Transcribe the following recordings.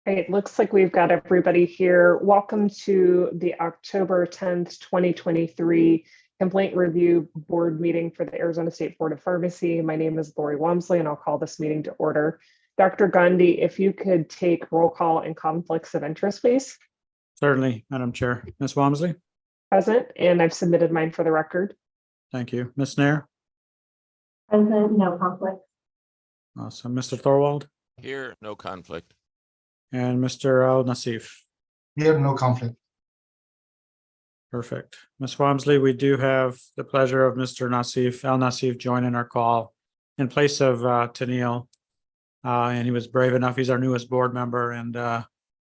It looks like we've got everybody here. Welcome to the October 10th, 2023 Complaint Review Board meeting for the Arizona State Board of Pharmacy. My name is Lori Walmsley, and I'll call this meeting to order. Dr. Gandhi, if you could take roll call and conflicts of interest, please. Certainly, Madam Chair. Ms. Walmsley? Present, and I've submitted mine for the record. Thank you. Ms. Nair? Present, no conflict. Awesome. Mr. Thorwald? Here, no conflict. And Mr. Al Nassif? Here, no conflict. Perfect. Ms. Walmsley, we do have the pleasure of Mr. Nassif, Al Nassif, joining our call in place of Tennille. And he was brave enough. He's our newest board member, and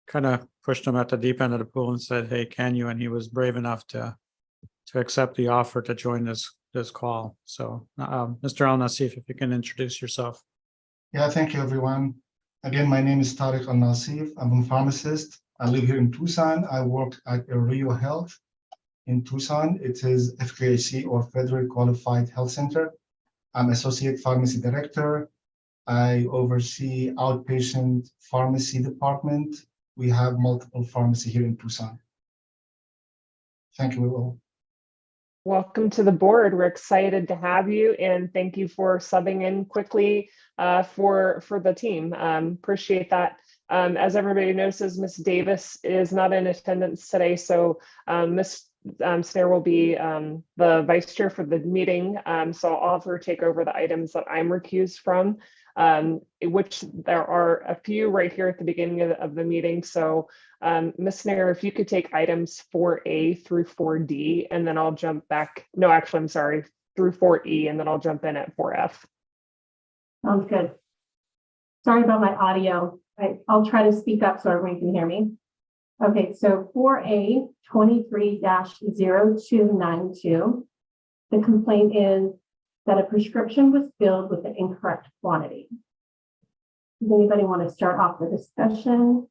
kind of pushed him at the deep end of the pool and said, "Hey, can you?" And he was brave enough to accept the offer to join this call. So, Mr. Al Nassif, if you can introduce yourself. Yeah, thank you, everyone. Again, my name is Tariq Al Nassif. I'm a pharmacist. I live here in Tucson. I work at Rio Health in Tucson. It is FQHC, or Federal Qualified Health Center. I'm Associate Pharmacy Director. I oversee outpatient pharmacy department. We have multiple pharmacy here in Tucson. Thank you all. Welcome to the board. We're excited to have you, and thank you for subbing in quickly for the team. Appreciate that. As everybody notices, Ms. Davis is not in attendance today, so Ms. Snare will be the vice chair for the meeting. So I'll have her take over the items that I'm recused from, which there are a few right here at the beginning of the meeting. So Ms. Snare, if you could take items 4A through 4D, and then I'll jump back. No, actually, I'm sorry, through 4E, and then I'll jump in at 4F. Sounds good. Sorry about my audio. I'll try to speak up so everyone can hear me. Okay, so 4A 23-0292. The complaint is that a prescription was filled with the incorrect quantity. Does anybody want to start off the discussion?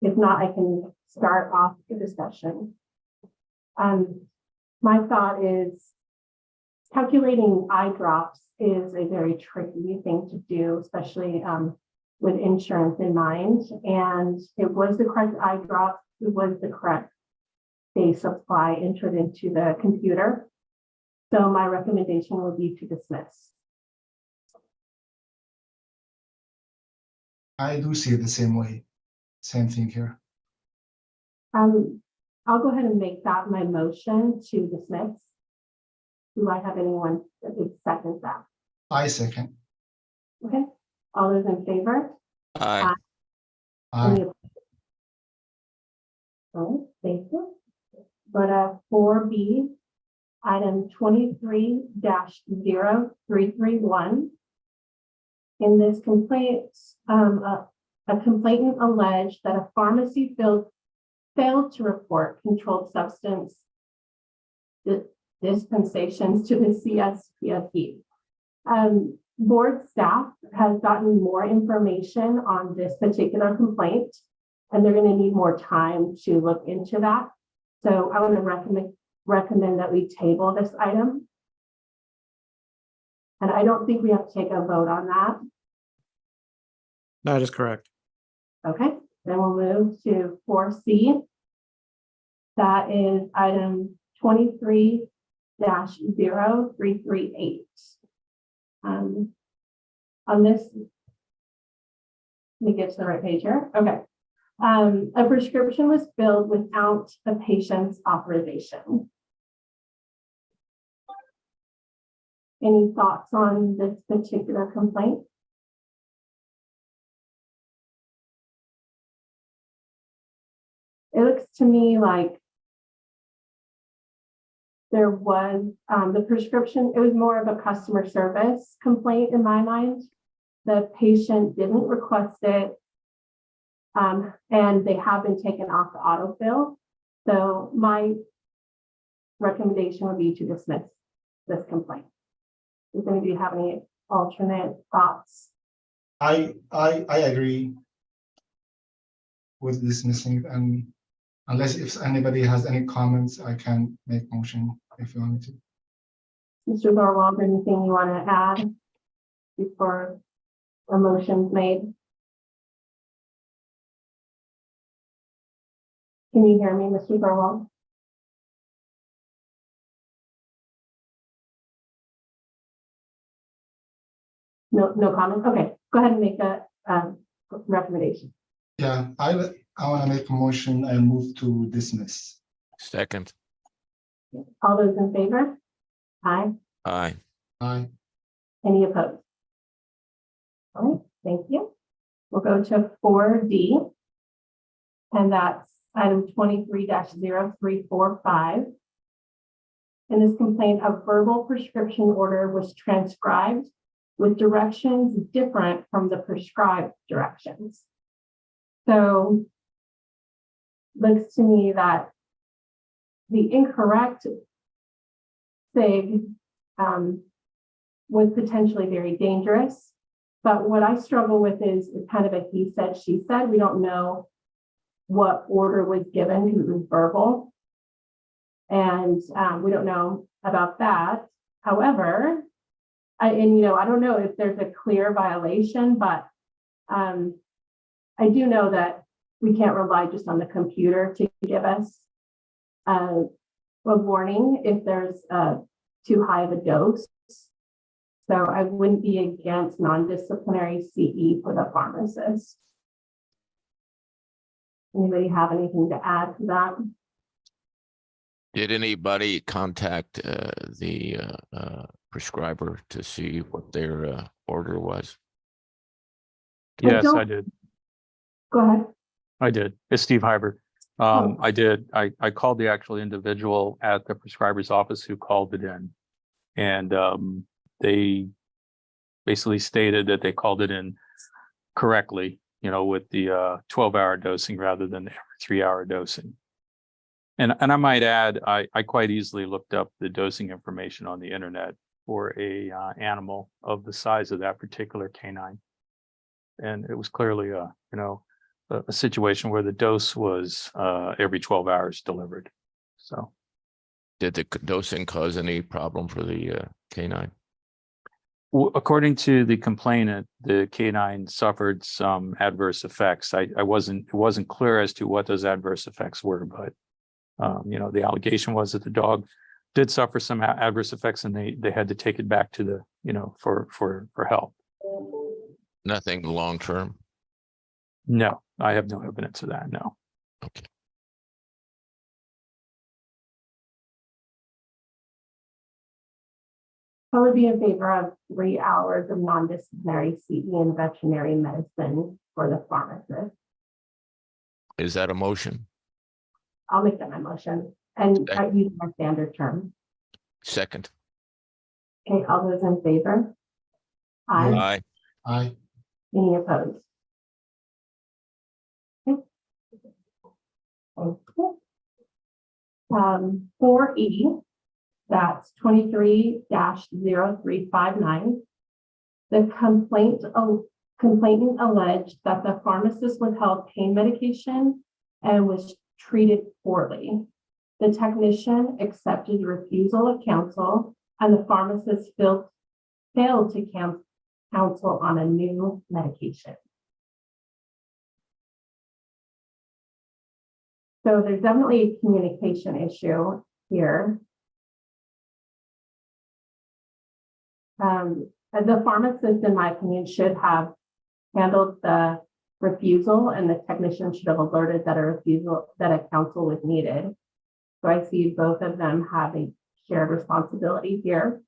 If not, I can start off the discussion. My thought is calculating eye drops is a very tricky thing to do, especially with insurance in mind. And it was the correct eye drop. It was the correct day supply entered into the computer. So my recommendation would be to dismiss. I do see it the same way. Same thing here. I'll go ahead and make that my motion to dismiss. Do I have anyone that would second that? I second. Okay, all those in favor? Aye. Any opposed? Oh, thank you. But 4B, item 23-0331. In this complaint, a complainant alleged that a pharmacy failed to report controlled substance dispensations to the CSPFE. Board staff has gotten more information on this particular complaint, and they're going to need more time to look into that. So I want to recommend that we table this item. And I don't think we have to take a vote on that. That is correct. Okay, then we'll move to 4C. That is item 23-0338. On this, let me get to the right page here. Okay. A prescription was filled without a patient's authorization. Any thoughts on this particular complaint? It looks to me like there was the prescription, it was more of a customer service complaint in my mind. The patient didn't request it, and they have been taken off the autofill. So my recommendation would be to dismiss this complaint. Does anybody have any alternate thoughts? I agree with dismissing, and unless if anybody has any comments, I can make motion if you want me to. Mr. Thorwald, anything you want to add before A motion's made. Can you hear me, Mr. Burwell? No comment? Okay, go ahead and make a recommendation. Yeah, I want to make a motion and move to dismiss. Second. All those in favor? Aye. Aye. Aye. Any opposed? All right, thank you. We'll go to 4D. And that's item 23-0345. In this complaint, a verbal prescription order was transcribed with directions different from the prescribed directions. So looks to me that the incorrect SIG was potentially very dangerous. But what I struggle with is kind of a he said, she said. We don't know what order was given because it was verbal. And we don't know about that. However, I don't know if there's a clear violation, but I do know that we can't rely just on the computer to give us a warning if there's too high of a dose. So I wouldn't be against non-disciplinary CE for the pharmacist. Anybody have anything to add to that? Did anybody contact the prescriber to see what their order was? Yes, I don't- did. Go ahead. I did. It's Steve Hyber. Oh. I did. I called the actual individual at the prescriber's office who called it in. And they basically stated that they called it in correctly, with the 12-hour dosing rather than every 3-hour dosing. And I might add, I quite easily looked up the dosing information on the internet for a animal of the size of that particular canine. And it was clearly a situation where the dose was every 12 hours delivered. So Did the dosing cause any problem for the canine? according to the complainant, the canine suffered some adverse effects. It wasn't clear as to what those adverse effects were, but the allegation was that the dog did suffer some adverse effects, and they had to take it back to the for help. Nothing long term. No, I have no evidence of that. No. Okay. I would be in favor of 3 hours of non-disciplinary CE and veterinary medicine for the pharmacist. Is that a motion? I'll make that my motion and Okay. use my standard term. Second. Okay, all those in favor? Aye. Aye. Aye. Any opposed? Okay. Thank you. 4E, that's 23-0359. The complainant alleged that the pharmacist withheld pain medication and was treated poorly. The technician accepted refusal of counsel, and the pharmacist failed to counsel on a new medication. So there's definitely a communication issue here. The pharmacist, in my opinion, should have handled the refusal, and the technician should have alerted that a counsel was needed. So I see both of them have a shared responsibility here.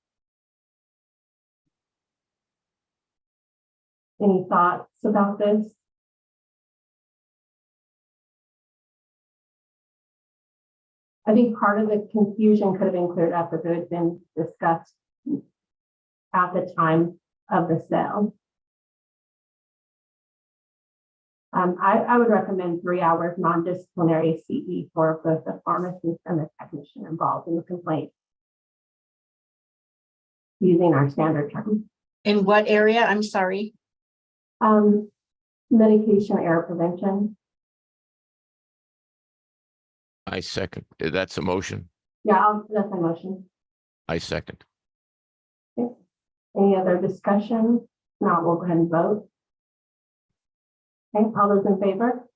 Any thoughts about this? I think part of the confusion could have been cleared up if it had been discussed at the time of the sale. I would recommend 3 hours non-disciplinary CE for both the pharmacist and the technician involved in the complaint, using our standard term. In what area? I'm sorry. Medication error prevention. I second. That's a motion. Yeah, that's my motion. I second. Any other discussion? Now we'll go ahead and vote. Okay, all those in favor?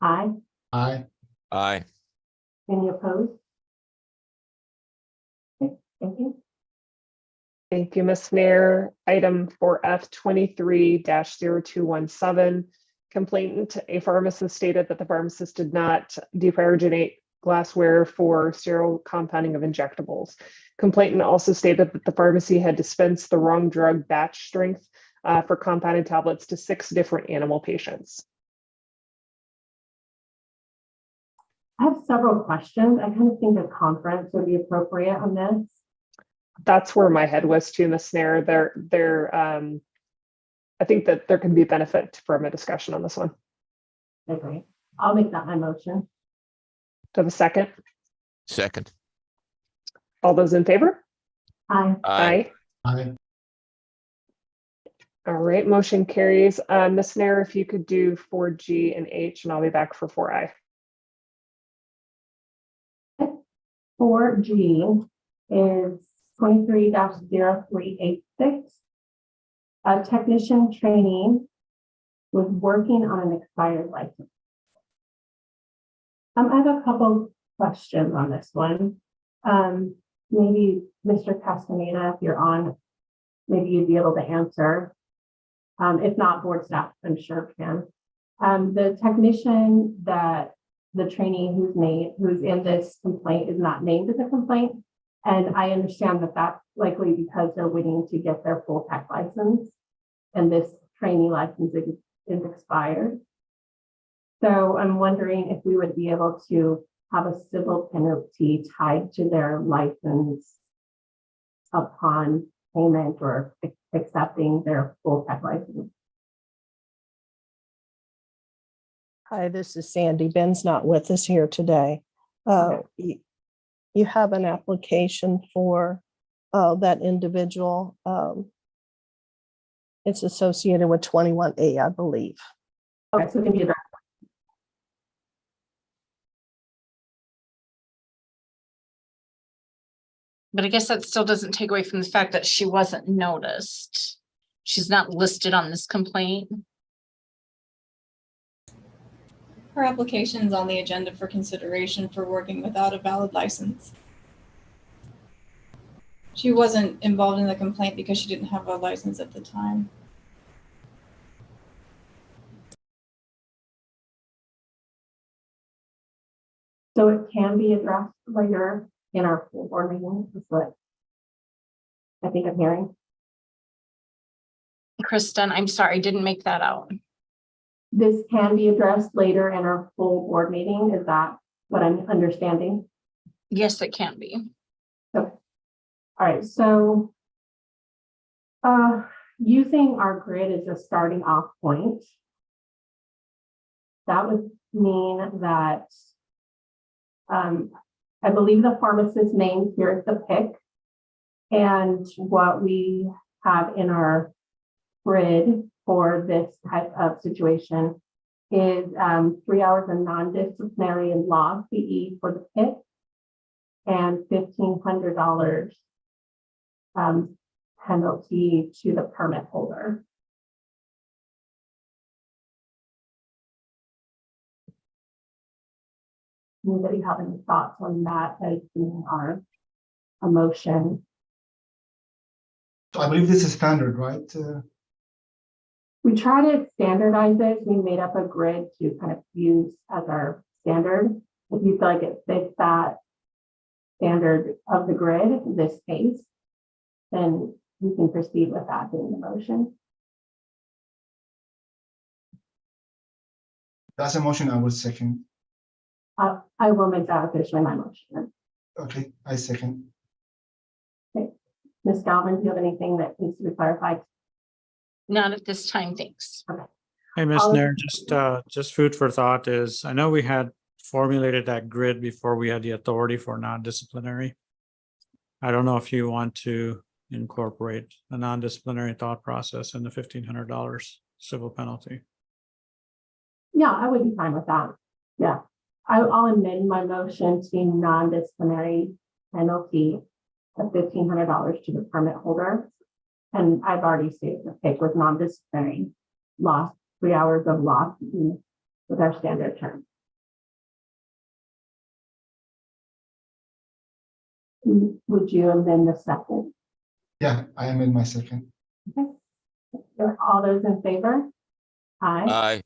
Aye. Aye. Aye. Any opposed? Okay, thank you. Thank you, Ms. Nair. Item 4F 23-0217. Complainant, a pharmacist stated that the pharmacist did not deferriginate glassware for sterile compounding of injectables. Complainant also stated that the pharmacy had dispensed the wrong drug batch strength for compounded tablets to 6 different animal patients. I have several questions. I kind of think a conference would be appropriate on this. That's where my head was too, Ms. Nair. I think that there can be benefit from a discussion on this one. Okay, I'll make that my motion. Do I have a second? Second. All those in favor? Aye. Aye. Aye. All right, motion carries. Ms. Nair, if you could do 4G and H, and I'll be back for 4I. 4G is 23-0386. A technician training was working on an expired license. I have a couple questions on this one. Maybe Mr. Castaneda, if you're on, maybe you'd be able to answer. If not, board staff, I'm sure can. The technician that the trainee who's in this complaint is not named in the complaint. And I understand that that's likely because they're waiting to get their full tech license. And this trainee license is expired. So I'm wondering if we would be able to have a civil penalty tied to their license upon payment or accepting their full tech license. Hi, this is Sandy. Ben's not with us here today. You have an application for that individual. It's associated with 21A, I believe. Okay, so it can be addressed. But I guess that still doesn't take away from the fact that she wasn't noticed. She's not listed on this complaint. Her application is on the agenda for consideration for working without a valid license. She wasn't involved in the complaint because she didn't have a license at the time. So it can be addressed later in our full board meeting, is what I think I'm hearing. Kristen, I'm sorry, I didn't make that out. This can be addressed later in our full board meeting. Is that what I'm understanding? Yes, it can be. Okay. All right, so using our grid as a starting off point, that would mean that I believe the pharmacist name here is the pick, and what we have in our grid for this type of situation is 3 hours of non-disciplinary and law PE for the pick and $1,500 penalty to the permit holder. Anybody have any thoughts on that as being our motion? So I believe this is standard, right? We try to standardize it. We made up a grid to kind of use as our standard. If you feel like it fits that standard of the grid, this case, then we can proceed with that being the motion. That's a motion I will second. I will make that officially my motion. Okay, I second. Ms. Galvin, do you have anything that needs to be clarified? Not at this time, thanks. Hey, Ms. I'll- Nair, just food for thought is, I know we had formulated that grid before we had the authority for non-disciplinary. I don't know if you want to incorporate a non-disciplinary thought process in the $1,500 civil penalty. Yeah, I would be fine with that. Yeah, I'll amend my motion to non-disciplinary penalty of $1,500 to the permit holder. And I've already stated the pick with non-disciplinary loss 3 hours of loss with our standard term. Would you amend the second? Yeah, I am in my second. All those in favor? Aye.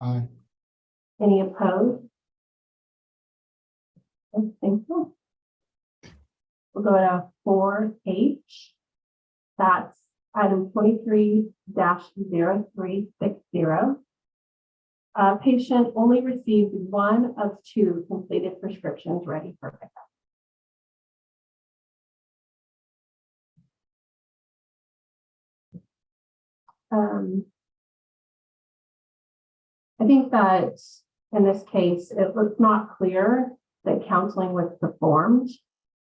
Aye. Any opposed? Okay, thank you. We'll go to 4H. That's item 23-0360. Patient only received 1 of 2 completed prescriptions ready for pickup. I think that in this case, it was not clear that counseling was performed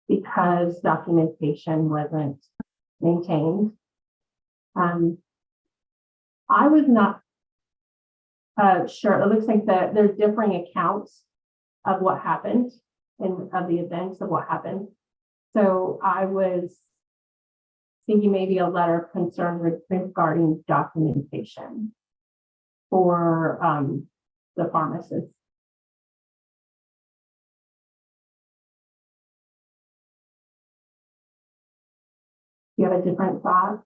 because documentation wasn't maintained. I was not sure. It looks like that there's differing accounts of what happened and of the events of what happened. So I was thinking maybe a letter of concern regarding documentation for the pharmacist. Do you have a different thought?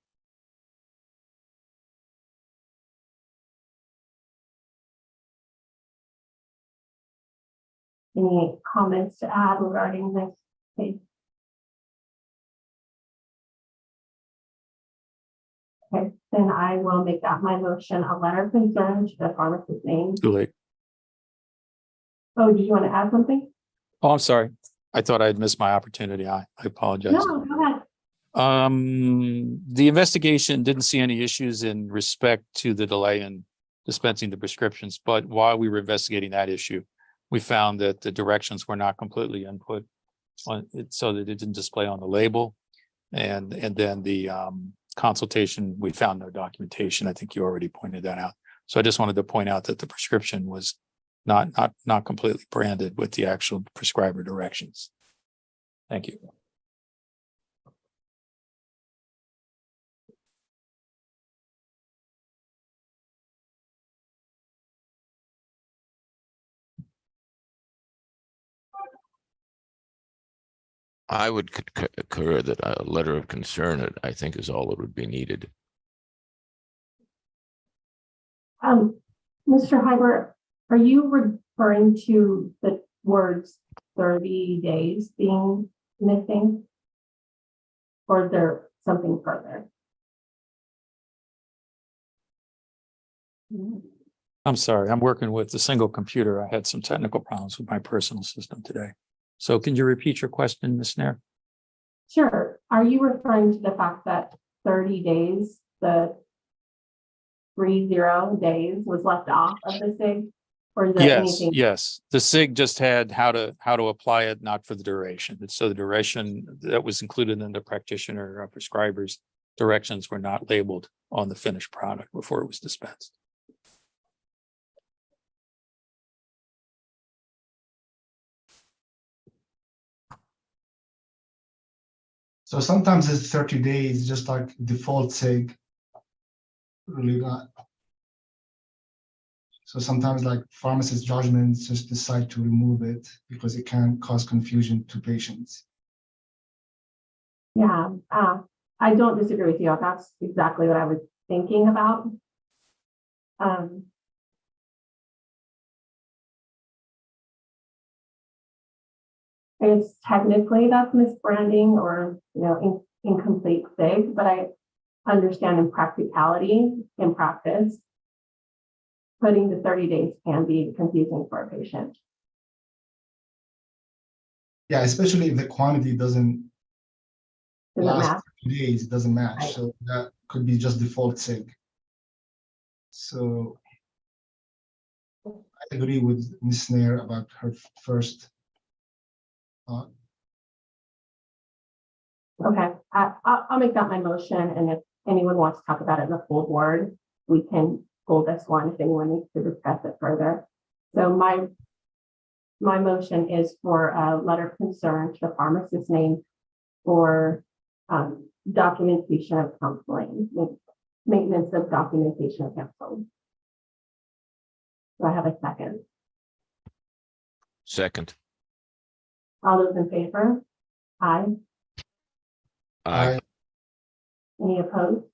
Any comments to add regarding this case? Okay, then I will make that my motion, a letter of concern to the pharmacist's name. Too late. Oh, did you want to add something? Oh, I'm sorry. I thought I had missed my opportunity. I apologize. No, go ahead. The investigation didn't see any issues in respect to the delay in dispensing the prescriptions, but while we were investigating that issue, we found that the directions were not completely input on it, so that it didn't display on the label. And then the consultation, we found no documentation. I think you already pointed that out. So I just wanted to point out that the prescription was not completely branded with the actual prescriber directions. Thank you. I would concur that a letter of concern, I think, is all that would be needed. Mr. Heiber, are you referring to the words 30 days being missing? Or is there something further? I'm sorry, I'm working with a single computer. I had some technical problems with my personal system today. So can you repeat your question, Ms. Nair? Sure. Are you referring to the fact that 30 days, the 30 days was left off of the SIG? Or is there Yes, anything? yes. The SIG just had how to apply it, not for the duration. And so the duration that was included in the practitioner or prescriber's directions were not labeled on the finished product before it was dispensed. So sometimes it's 30 days, just like default SIG. Really not. So sometimes like pharmacist judgments just decide to remove it because it can cause confusion to patients. Yeah, I don't disagree with you. That's exactly what I was thinking about. It's technically that's misbranding or incomplete SIG, but I understand in practicality, in practice, putting the 30 days can be confusing for a patient. Yeah, especially if the quantity doesn't last match. 30 days, it doesn't match. Right. So that could be just default SIG. So I agree with Ms. Nair about her first thought. Okay, I'll make that my motion, and if anyone wants to talk about it in the full board, we can pull this one if anyone needs to discuss it further. So my motion is for a letter of concern to the pharmacist's name for documentation of counseling, maintenance of documentation of counseling. Do I have a second? Second. All those in favor? Aye. Aye. Any opposed?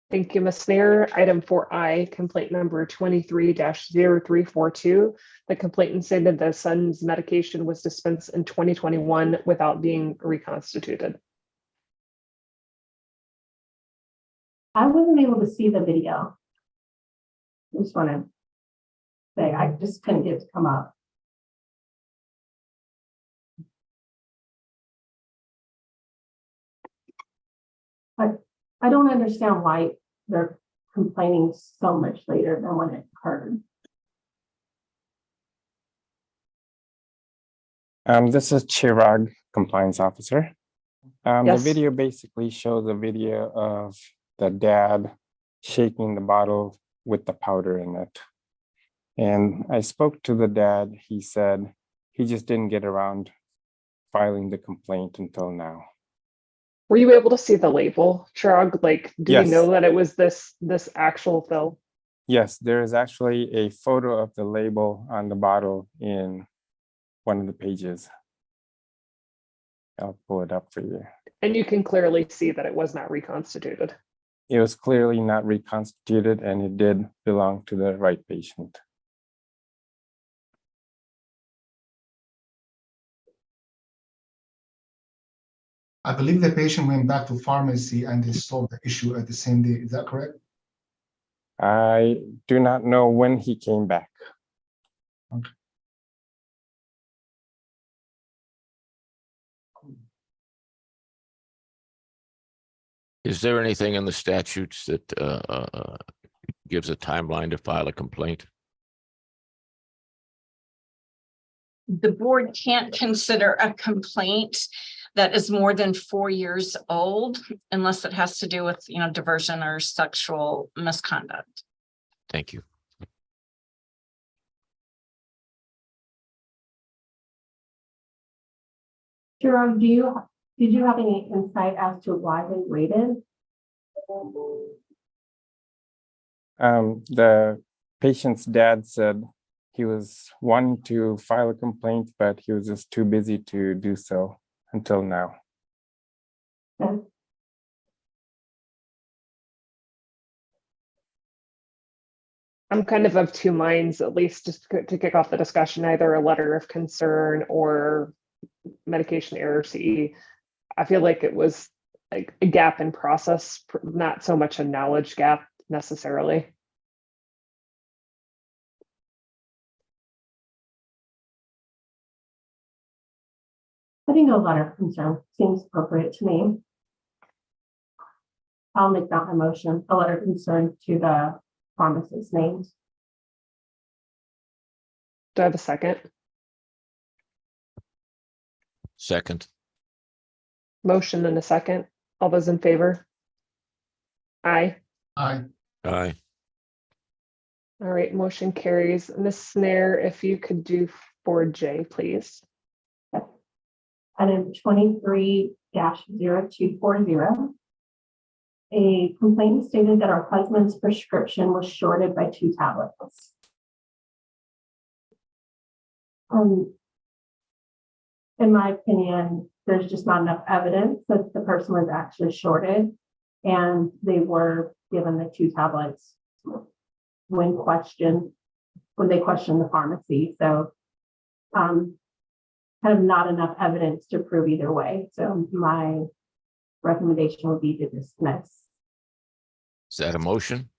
Thank you, Ms. Snare. Item 4I, complaint number 23-0342. The complainant stated the son's medication was dispensed in 2021 without being reconstituted. I wasn't able to see the video. I just want to say, I just couldn't get it to come up. I don't understand why they're complaining so much later than when it occurred. This is Chirag, compliance officer. The Yes. video basically shows a video of the dad shaking the bottle with the powder in it. And I spoke to the dad. He said he just didn't get around filing the complaint until now. Were you able to see the label, Chirag? Like, do Yes. you know that it was this actual fill? Yes, there is actually a photo of the label on the bottle in one of the pages. I'll pull it up for you. And you can clearly see that it was not reconstituted. It was clearly not reconstituted and it did belong to the right patient. I believe the patient went back to pharmacy and they solved the issue at the same day. Is that correct? I do not know when he came back. Is there anything in the statutes that gives a timeline to file a complaint? The board can't consider a complaint that is more than 4 years old unless it has to do with, diversion or sexual misconduct. Thank you. Jerome, did you have any insight as to why they waited? The patient's dad said he was wanting to file a complaint, but he was just too busy to do so until now. Okay. I'm kind of two minds, at least just to kick off the discussion, either a letter of concern or medication error CE. I feel like it was like a gap in process, not so much a knowledge gap necessarily. I think a letter of concern seems appropriate to me. I'll make that my motion, a letter of concern to the pharmacist's names. Do I have a second? Second. Motion and a second. All those in favor? Aye. Aye. Aye. All right, motion carries. Ms. Snare, if you could do 4J, please. Item 23-0240. A complaint stated that our husband's prescription was shorted by 2 tablets. In my opinion, there's just not enough evidence that the person was actually shorted, and they were given the 2 tablets when they questioned the pharmacy. So, kind of not enough evidence to prove either way. So my recommendation would be to dismiss. Is that a motion?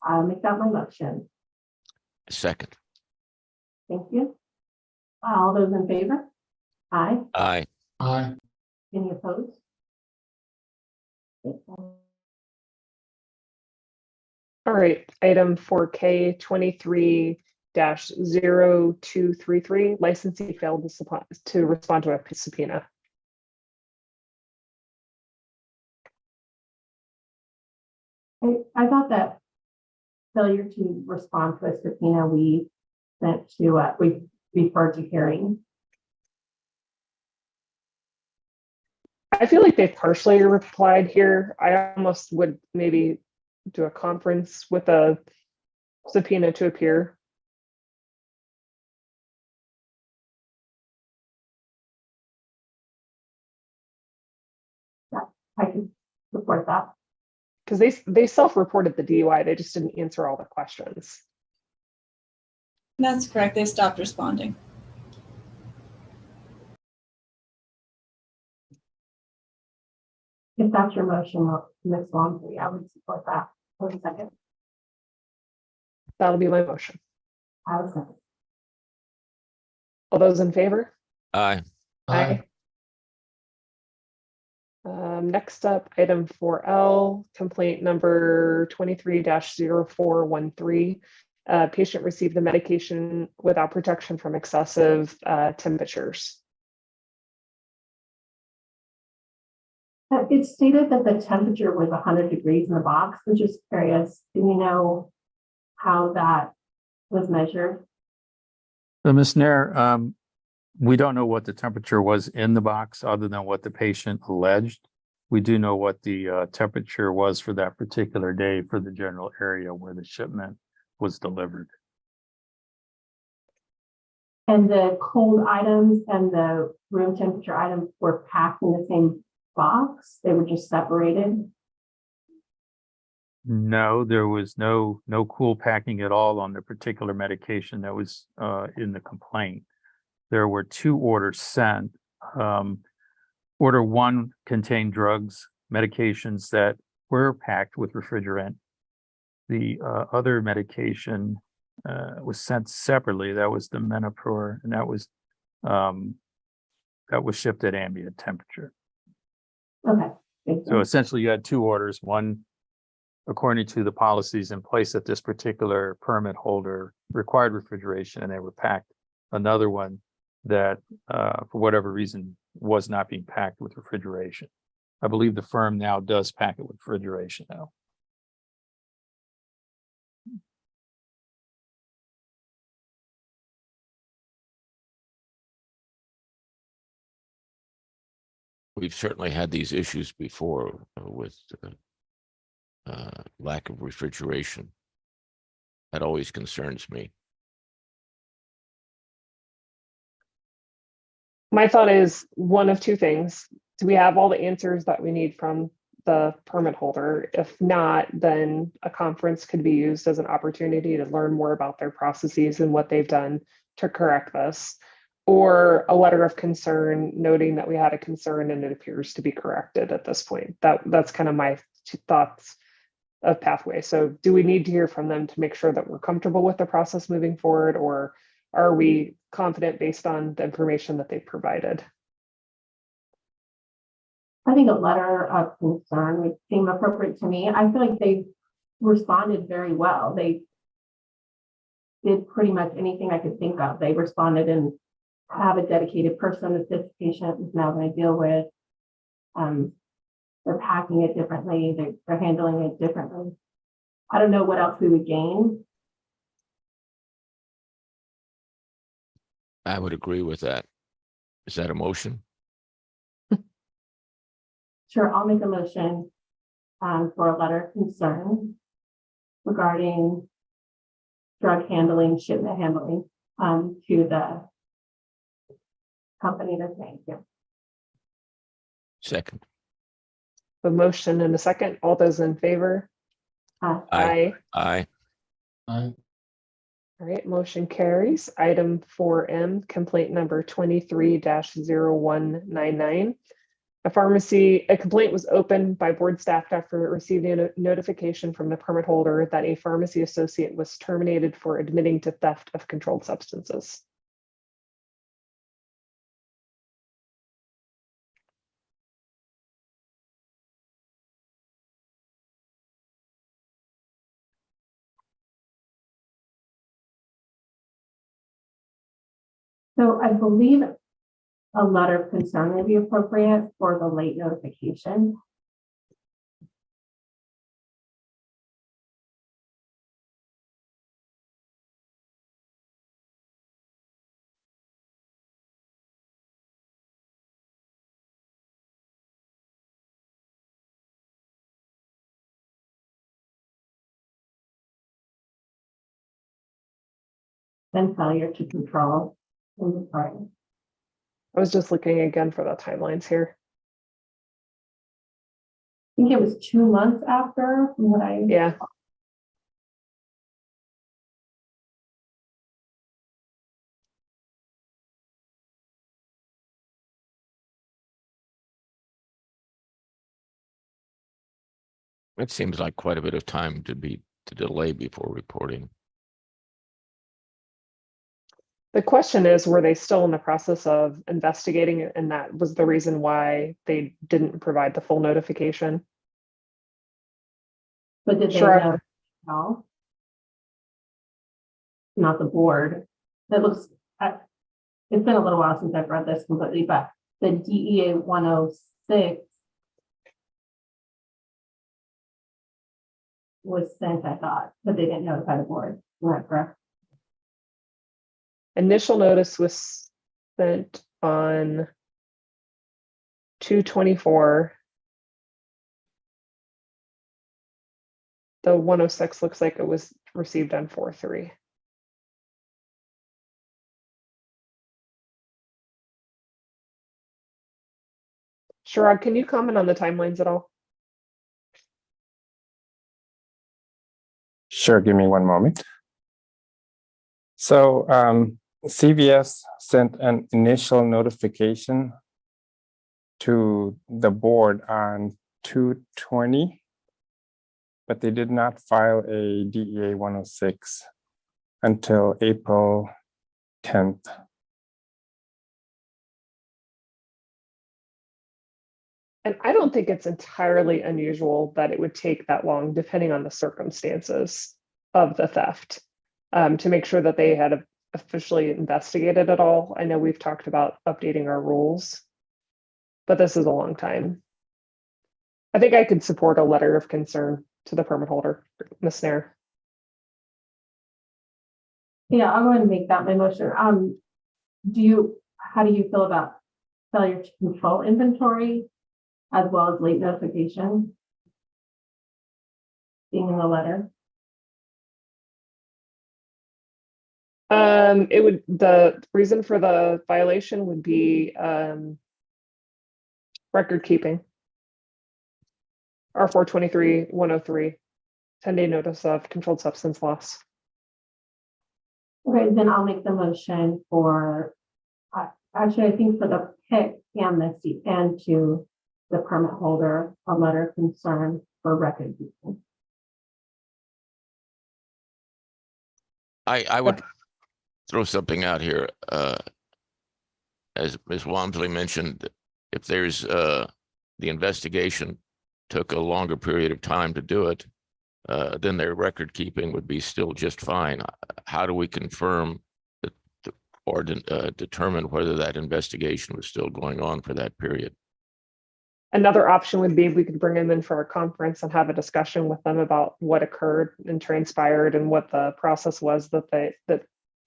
I'll make that my motion. Second. Thank you. All those in favor? Aye. Aye. Aye. Any opposed? All right, item 4K 23-0233, licensee failed to respond to a subpoena. I thought that failure to respond to a subpoena we sent to, we referred to hearing. I feel like they partially replied here. I almost would maybe do a conference with a subpoena to appear. I can support that. Because they self-reported the DUI, they just didn't answer all the questions. That's correct. They stopped responding. If that's your motion, Ms. Wamsley, I would support that. For a second, That'll be my motion. I would second. All those in favor? Aye. Aye. Next up, item 4L, complaint number 23-0413. Patient received the medication without protection from excessive temperatures. It stated that the temperature was 100 degrees in the box. I'm just curious, do we know how that was measured? So Ms. Nair, we don't know what the temperature was in the box other than what the patient alleged. We do know what the temperature was for that particular day for the general area where the shipment was delivered. And the cold items and the room temperature items were packed in the same box? They were just separated? No, there was no cool packing at all on the particular medication that was in the complaint. There were 2 orders sent. Order 1 contained drugs, medications that were packed with refrigerant. The other medication was sent separately. That was the Menopur, and that was shipped at ambient temperature. Okay. Thank So you. essentially, you had 2 orders. One, according to the policies in place at this particular permit holder, required refrigeration, and they were packed. Another one that, for whatever reason, was not being packed with refrigeration. I believe the firm now does pack it with refrigeration now. We've certainly had these issues before with lack of refrigeration. That always concerns me. My thought is one of 2 things. Do we have all the answers that we need from the permit holder? If not, then a conference could be used as an opportunity to learn more about their processes and what they've done to correct this. Or a letter of concern noting that we had a concern and it appears to be corrected at this point. That's kind of my 2 thoughts of pathway. So do we need to hear from them to make sure that we're comfortable with the process moving forward, or are we confident based on the information that they provided? I think a letter of concern would seem appropriate to me. I feel like they responded very well. They did pretty much anything I could think of. They responded and have a dedicated person that this patient is now going to deal with. They're packing it differently. They're handling it differently. I don't know what else we would gain. I would agree with that. Is that a motion? Sure, I'll make a motion for a letter of concern regarding drug handling, shipment handling to the company that's named here. Second. A motion and a second. All those in favor? Aye. Aye. Aye. All right, motion carries. Item 4M, complaint number 23-0199. A complaint was opened by board staff after receiving a notification from the permit holder that a pharmacy associate was terminated for admitting to theft of controlled substances. So I believe a letter of concern may be appropriate for the late notification. then failure to control inventory. I was just looking again for the timelines here. I think it was 2 months after from what I. Yeah. It seems like quite a bit of time to delay before reporting. The question is, were they still in the process of investigating it? And that was the reason why they didn't provide the full notification. But did they Sure. know? No. Not the board. It looks, it's been a little while since I've read this completely, but the DEA 106 was sent, I thought, but they didn't notify the board. Is that correct? Initial notice was sent on 2/24. The 106 looks like it was received on 4/3. Sharad, can you comment on the timelines at all? Sure, give me one moment. So CVS sent an initial notification to the board on 2/20, but they did not file a DEA 106 until April 10th. And I don't think it's entirely unusual that it would take that long, depending on the circumstances of the theft, to make sure that they had officially investigated it all. I know we've talked about updating our rules, but this is a long time. I think I could support a letter of concern to the permit holder, Ms. Nair. Yeah, I'm going to make that my motion. How do you feel about failure to control inventory as well as late notification being in the letter? The reason for the violation would be record keeping. R423-103, 10-day notice of controlled substance loss. Okay, then I'll make the motion for, actually, I think for the PIC and to the permit holder, a letter of concern for record keeping. I would throw something out here. As Ms. Walmsley mentioned, if there's the investigation took a longer period of time to do it, then their record keeping would be still just fine. How do we confirm that or determine whether that investigation was still going on for that period? Another option would be we could bring them in for a conference and have a discussion with them about what occurred and transpired and what the process was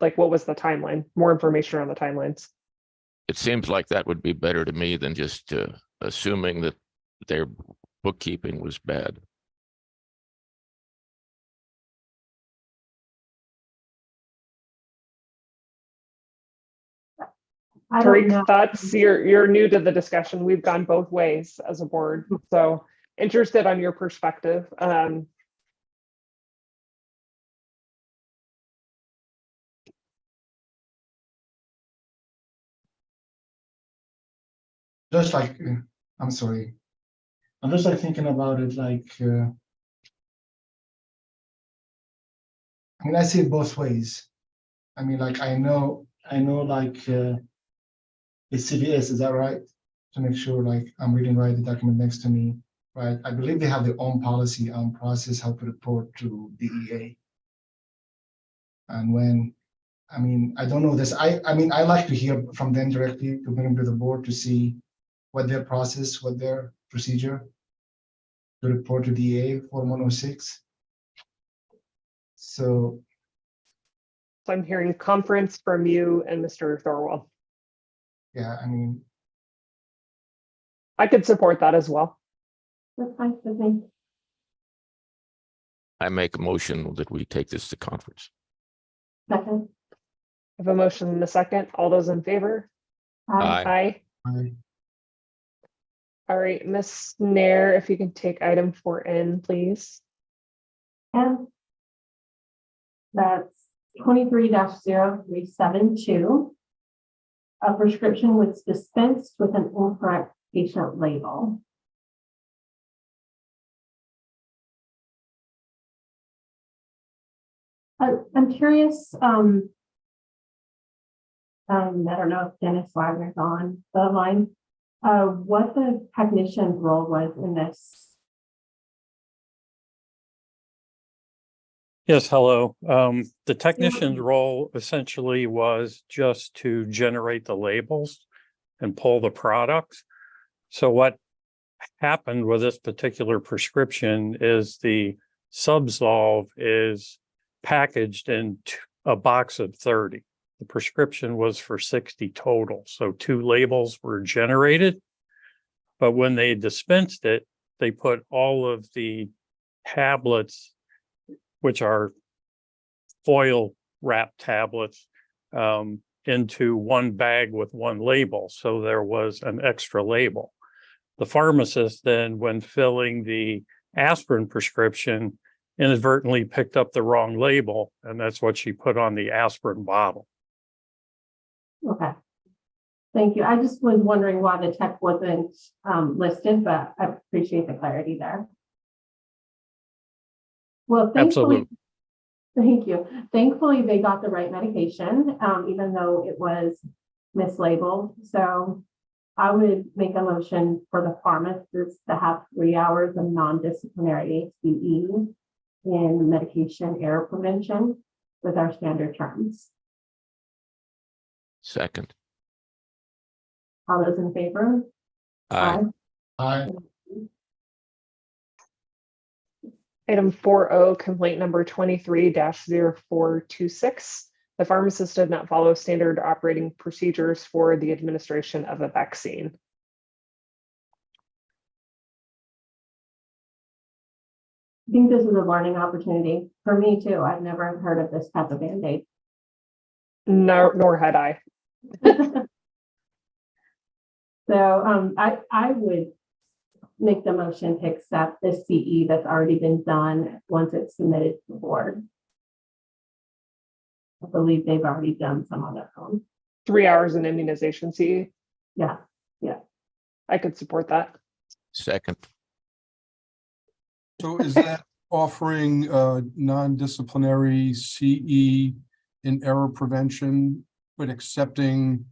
like what was the timeline, more information on the timelines. It seems like that would be better to me than just assuming that their bookkeeping was bad. I don't know. Tariq, thoughts? You're new to the discussion. We've gone both ways as a board, so interested on your perspective. Just like, I'm sorry. I'm just like thinking about it like, I mean, I see it both ways. I mean, like, I know like, it's CVS, is that right? To make sure like I'm reading right, the document next to me, right? I believe they have their own policy on process, how to report to DEA. And when, I mean, I don't know this. I mean, I like to hear from them directly to bring them to the board to see what their process, what their procedure to report to DEA Form 106. So I'm hearing conference from you and Mr. Thorwald. yeah, I mean, I could support that as well. That's fine with me. I make a motion that we take this to conference. Second. have a motion and a second. All those in favor? Aye. Aye. All right, Ms. Nair, if you can take item 4N, please. And that's 23-0372. A prescription was dispensed with an incorrect patient label. I'm curious, I don't know if Dennis Wagner's on the line, what the technician's role was in this. Yes, hello. The technician's role essentially was just to generate the labels and pull the products. So what happened with this particular prescription is the Subsolve is packaged in a box of 30. The prescription was for 60 total. So 2 labels were generated. But when they dispensed it, they put all of the tablets, which are foil wrapped tablets, into one bag with one label. So there was an extra label. The pharmacist then, when filling the aspirin prescription, inadvertently picked up the wrong label, and that's what she put on the aspirin bottle. Okay. Thank you. I just was wondering why the tech wasn't listed, but I appreciate the clarity there. Well, thankfully, Absolutely. thank you. Thankfully, they got the right medication, even though it was mislabeled. So I would make a motion for the pharmacist to have 3 hours of non-disciplinary HCE in medication error prevention with our standard terms. Second. All those in favor? Aye. Aye. Item 4O, complaint number 23-0426. The pharmacist did not follow standard operating procedures for the administration of a vaccine. I think this is a learning opportunity for me too. I've never heard of this type of Band-Aid. No, nor had I. So I would make the motion to accept the CE that's already been done once it's submitted to the board. I believe they've already done some on their own. 3 hours in immunization CE. Yeah, I could support that. Second. So is that offering non-disciplinary CE in error prevention, but accepting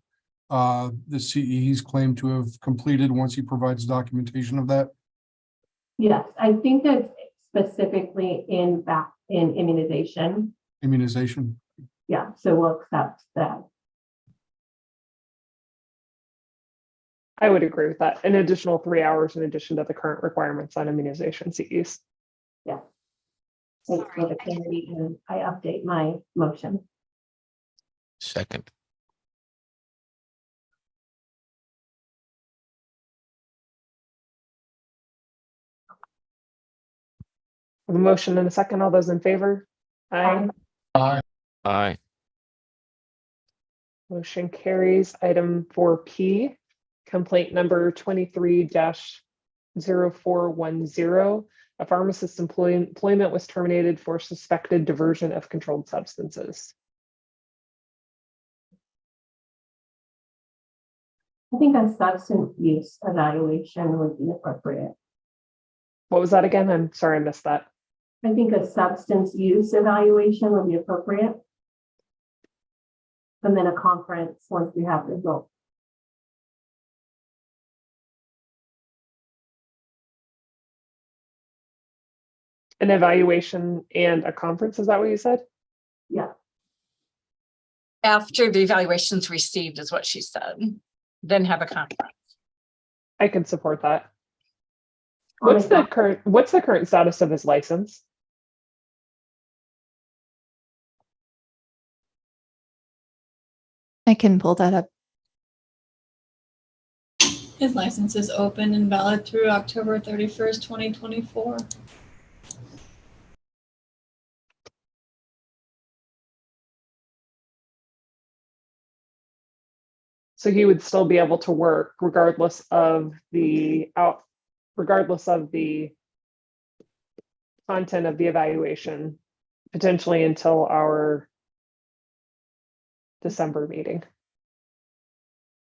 the CE he's claimed to have completed once he provides documentation of that? yes, I think that's specifically in immunization. Immunization. Yeah, so we'll accept that. I would agree with that. An additional 3 hours in addition to the current requirements on immunization CEs. Yeah. Thanks for the clarity, and I update my motion. Second. A motion and a second. All those in favor? Aye. Aye. Aye. Motion carries. Item 4P, complaint number 23-0410. A pharmacist's employment was terminated for suspected diversion of controlled substances. I think a substance use evaluation would be appropriate. What was that again? I'm sorry, I missed that. I think a substance use evaluation would be appropriate. And then a conference once we have the results. An evaluation and a conference, is that what you said? Yeah, After the evaluation's received is what she said, then have a conference. I can support that. What's the current status of his license? I can pull that up. His license is open and valid through October 31st, 2024. So he would still be able to work regardless of the content of the evaluation, potentially until our December meeting.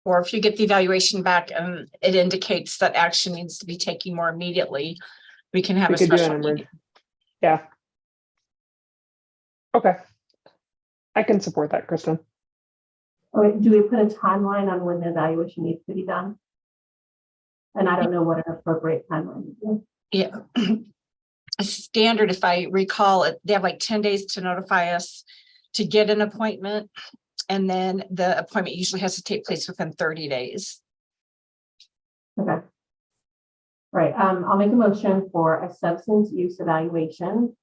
Or if you get the evaluation back and it indicates that action needs to be taken more immediately, we can have We a could do special an meeting. emergency. Yeah. Okay. I can support that, Kristen. Or do we put a timeline on when the evaluation needs to be done? And I don't know what an appropriate timeline is. Yeah. A standard, if I recall it, they have like 10 days to notify us to get an appointment. And then the appointment usually has to take place within 30 days. Okay. Right, I'll make a motion for a substance use evaluation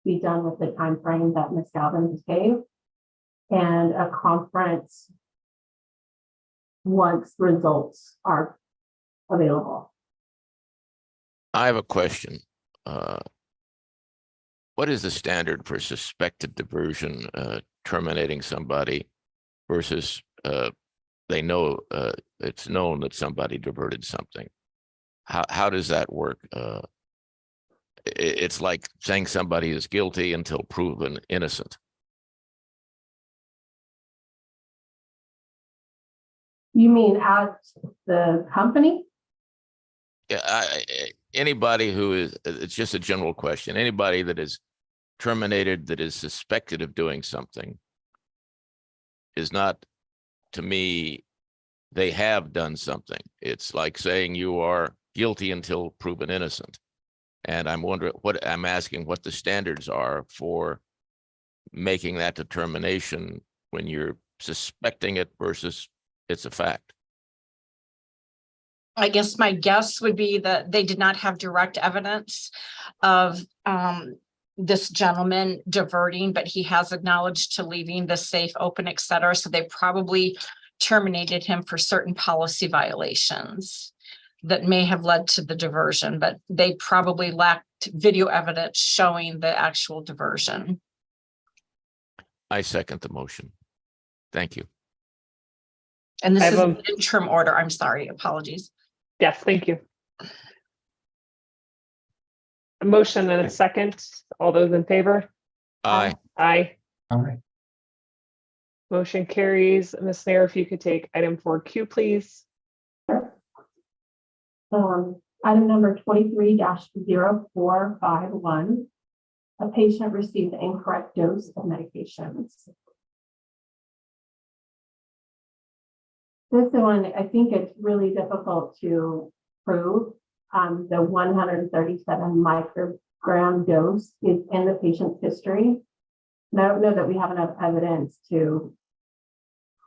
be done with the time frame that Ms. Galvin just gave, and a conference once results are available. I have a question. What is the standard for suspected diversion, terminating somebody versus they know it's known that somebody diverted something? How does that work? It's like saying somebody is guilty until proven innocent. You mean at the company? Yeah, anybody who is, it's just a general question. Anybody that is terminated that is suspected of doing something is not, to me, they have done something. It's like saying you are guilty until proven innocent. And I'm wondering I'm asking what the standards are for making that determination when you're suspecting it versus it's a fact. I guess my guess would be that they did not have direct evidence of this gentleman diverting, but he has acknowledged to leaving the safe open, et cetera. So they probably terminated him for certain policy violations that may have led to the diversion, but they probably lacked video evidence showing the actual diversion. I second the motion. Thank you. And this I is have an interim order. I'm sorry, apologies. Yes, thank you. A motion and a second. All those in favor? Aye. Aye. All right. Motion carries. Ms. Nair, if you could take item 4Q, please. Item number 23-0451. A patient received the incorrect dose of medications. This one, I think it's really difficult to prove. The 137 microgram dose is in the patient's history. And I don't know that we have enough evidence to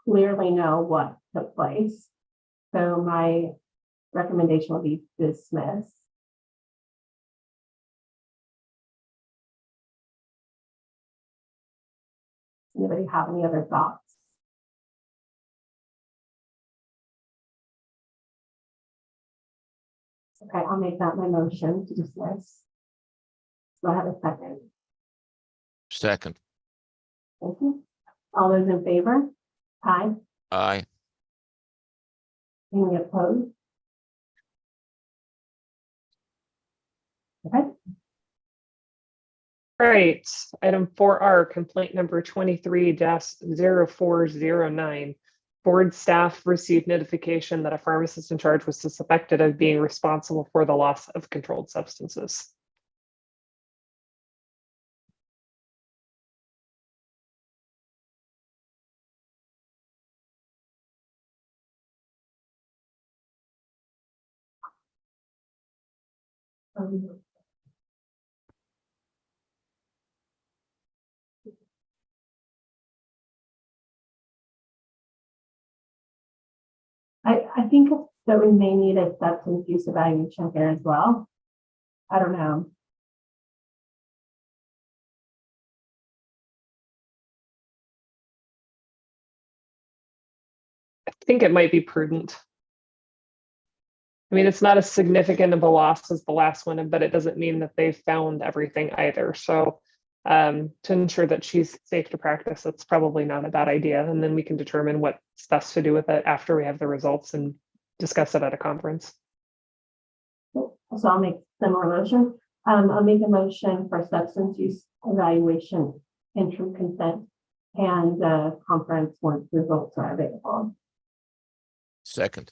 clearly know what took place. So my recommendation will be dismiss. Anybody have any other thoughts? Okay, I'll make that my motion to dismiss. Do I have a second? Second. Thank you. All those in favor? Aye. Aye. Any opposed? Okay. All right, item 4R, complaint number 23-0409. Board staff received notification that a pharmacist in charge was suspected of being responsible for the loss of controlled substances. I think that we may need a substance use evaluation here as well. I don't know. I think it might be prudent. I mean, it's not as significant of a loss as the last one, but it doesn't mean that they've found everything either. So to ensure that she's safe to practice, that's probably not a bad idea. And then we can determine what's best to do with it after we have the results and discuss it at a conference. So I'll make similar motion. I'll make a motion for substance use evaluation, interim consent, and conference once results are available. Second,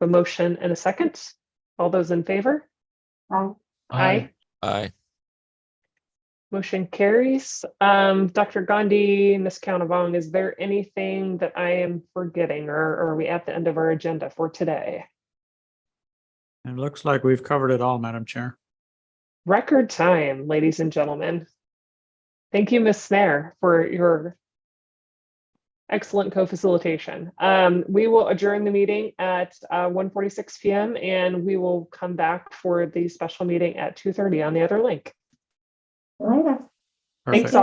A motion and a second. All those in favor? Aye. Aye. aye. Motion carries. Dr. Gandhi, Ms. Countavong, is there anything that I am forgetting, or are we at the end of our agenda for today? It looks like we've covered it all, Madam Chair. Record time, ladies and gentlemen. Thank you, Ms. Snare, for your excellent co-facilitation. We will adjourn the meeting at 1:46 p.m. and we will come back for the special meeting at 2:30 on the other link. Later. Thanks Perfect. all.